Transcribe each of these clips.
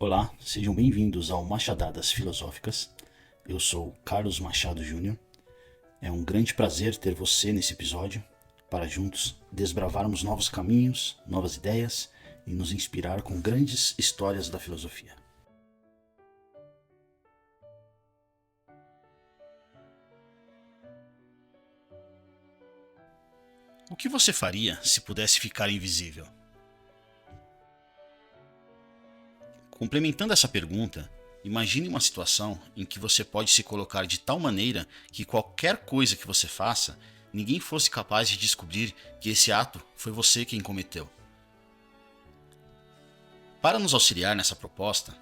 Olá, sejam bem-vindos ao Machadadas Filosóficas. Eu sou Carlos Machado Júnior. É um grande prazer ter você nesse episódio para juntos desbravarmos novos caminhos, novas ideias e nos inspirar com grandes histórias da filosofia. O que você faria se pudesse ficar invisível? Complementando essa pergunta, imagine uma situação em que você pode se colocar de tal maneira que qualquer coisa que você faça, ninguém fosse capaz de descobrir que esse ato foi você quem cometeu. Para nos auxiliar nessa proposta,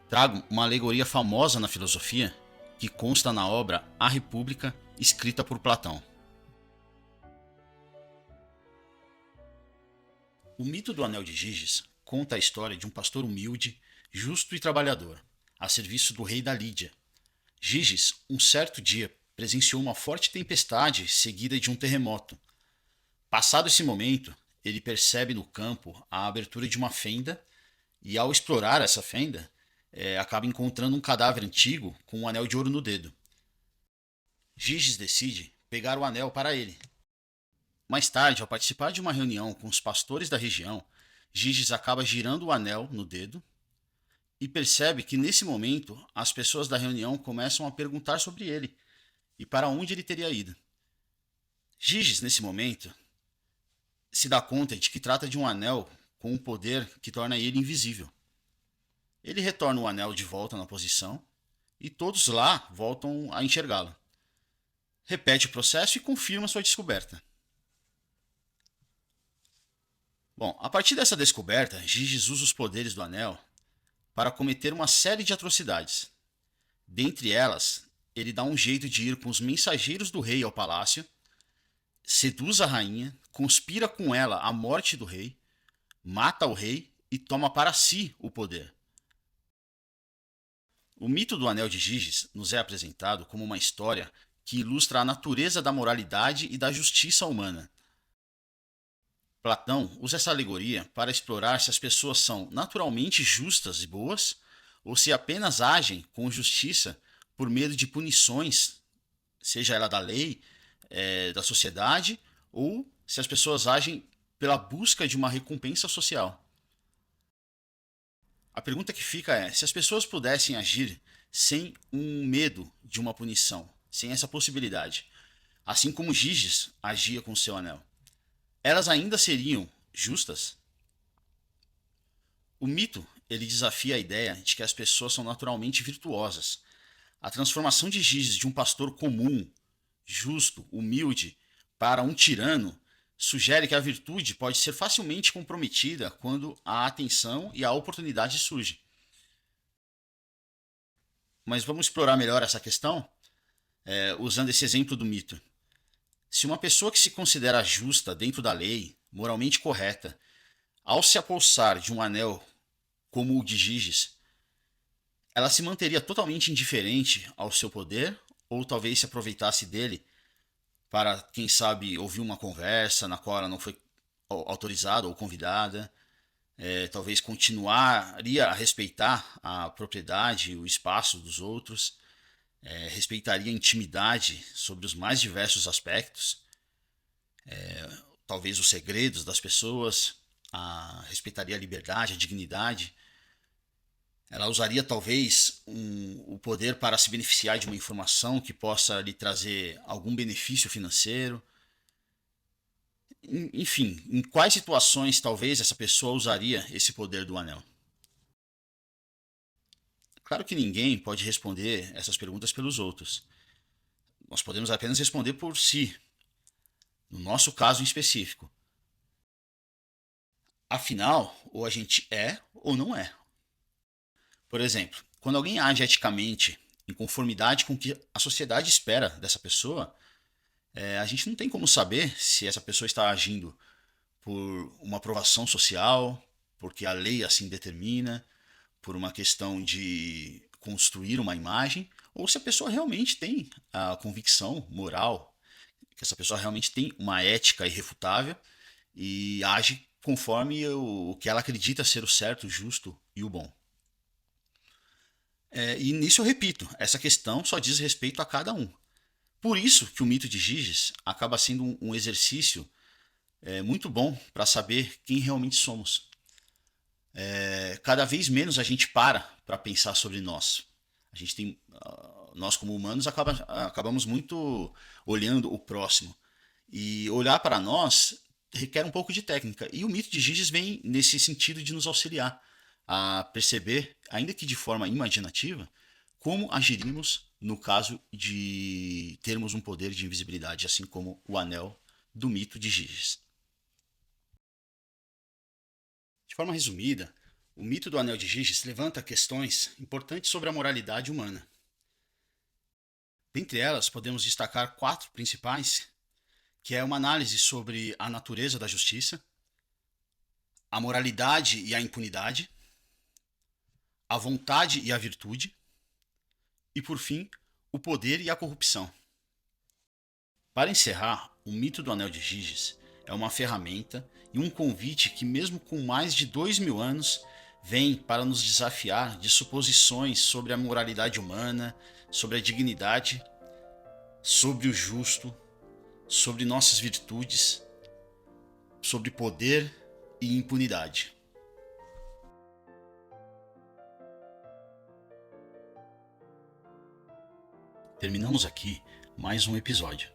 trago uma alegoria famosa na filosofia que consta na obra A República, escrita por Platão. O mito do Anel de Giges conta a história de um pastor humilde, justo e trabalhador, a serviço do rei da Lídia. Giges, um certo dia, presenciou uma forte tempestade seguida de um terremoto. Passado esse momento, ele percebe no campo a abertura de uma fenda e, ao explorar essa fenda, acaba encontrando um cadáver antigo com um anel de ouro no dedo. Giges decide pegar o anel para ele. Mais tarde, ao participar de uma reunião com os pastores da região, Giges acaba girando o anel no dedo e percebe que, nesse momento, as pessoas da reunião começam a perguntar sobre ele e para onde ele teria ido. Giges, nesse momento, se dá conta de que trata de um anel com um poder que torna ele invisível. Ele retorna o anel de volta na posição e todos lá voltam a enxergá-lo. Repete o processo e confirma sua descoberta. Bom, a partir dessa descoberta, Giges usa os poderes do anel para cometer uma série de atrocidades. Dentre elas, ele dá um jeito de ir com os mensageiros do rei ao palácio, seduz a rainha, conspira com ela a morte do rei, mata o rei e toma para si o poder. O mito do Anel de Giges nos é apresentado como uma história que ilustra a natureza da moralidade e da justiça humana. Platão usa essa alegoria para explorar se as pessoas são naturalmente justas e boas ou se apenas agem com justiça por medo de punições, seja ela da lei, da sociedade, ou se as pessoas agem pela busca de uma recompensa social. A pergunta que fica é: se as pessoas pudessem agir sem um medo de uma punição, sem essa possibilidade, assim como Giges agia com seu anel, elas ainda seriam justas? O mito ele desafia a ideia de que as pessoas são naturalmente virtuosas. A transformação de Giges de um pastor comum, justo, humilde, para um tirano sugere que a virtude pode ser facilmente comprometida quando a atenção e a oportunidade surgem. Mas vamos explorar melhor essa questão usando esse exemplo do mito. Se uma pessoa que se considera justa dentro da lei, moralmente correta, ao se apossar de um anel como o de Giges, ela se manteria totalmente indiferente ao seu poder ou talvez se aproveitasse dele para, quem sabe, ouvir uma conversa na qual ela não foi autorizada ou convidada, talvez continuaria a respeitar a propriedade, o espaço dos outros, respeitaria a intimidade sobre os mais diversos aspectos, talvez os segredos das pessoas, respeitaria a liberdade, a dignidade. Ela usaria talvez o poder para se beneficiar de uma informação que possa lhe trazer algum benefício financeiro. Enfim, em quais situações talvez essa pessoa usaria esse poder do anel? Claro que ninguém pode responder essas perguntas pelos outros. Nós podemos apenas responder por si, no nosso caso em específico. Afinal, ou a gente é ou não é. Por exemplo, quando alguém age eticamente em conformidade com o que a sociedade espera dessa pessoa, a gente não tem como saber se essa pessoa está agindo por uma aprovação social, porque a lei assim determina, por uma questão de construir uma imagem, ou se a pessoa realmente tem a convicção moral, que essa pessoa realmente tem uma ética irrefutável e age conforme o que ela acredita ser o certo, o justo e o bom. E nisso eu repito, essa questão só diz respeito a cada um. Por isso que o mito de Giges acaba sendo um exercício muito bom para saber quem realmente somos. Cada vez menos a gente para pensar sobre nós. A gente tem, nós como humanos acabamos muito olhando o próximo. E olhar para nós requer um pouco de técnica. E o mito de Giges vem nesse sentido de nos auxiliar a perceber, ainda que de forma imaginativa, como agiríamos no caso de termos um poder de invisibilidade, assim como o anel do mito de Giges. De forma resumida, o mito do anel de Giges levanta questões importantes sobre a moralidade humana. Dentre elas, podemos destacar 4 principais, que é uma análise sobre a natureza da justiça, a moralidade e a impunidade, a vontade e a virtude, e, por fim, o poder e a corrupção. Para encerrar, o mito do Anel de Giges é uma ferramenta e um convite que, mesmo com mais de 2000 anos, vem para nos desafiar de suposições sobre a moralidade humana, sobre a dignidade, sobre o justo, sobre nossas virtudes, sobre poder e impunidade. Terminamos aqui mais um episódio.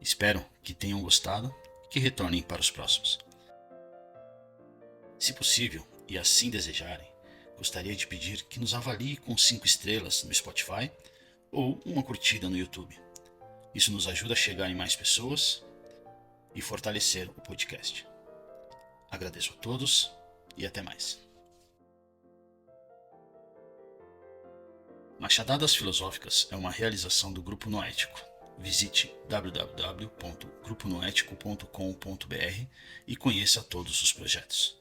Espero que tenham gostado e que retornem para os próximos. Se possível, e assim desejarem, gostaria de pedir que nos avalie com 5 estrelas no Spotify ou uma curtida no YouTube. Isso nos ajuda a chegar em mais pessoas e fortalecer o podcast. Agradeço a todos e até mais. Machadadas Filosóficas é uma realização do Grupo Noético. Visite www.gruponoetico.com.br e conheça todos os projetos.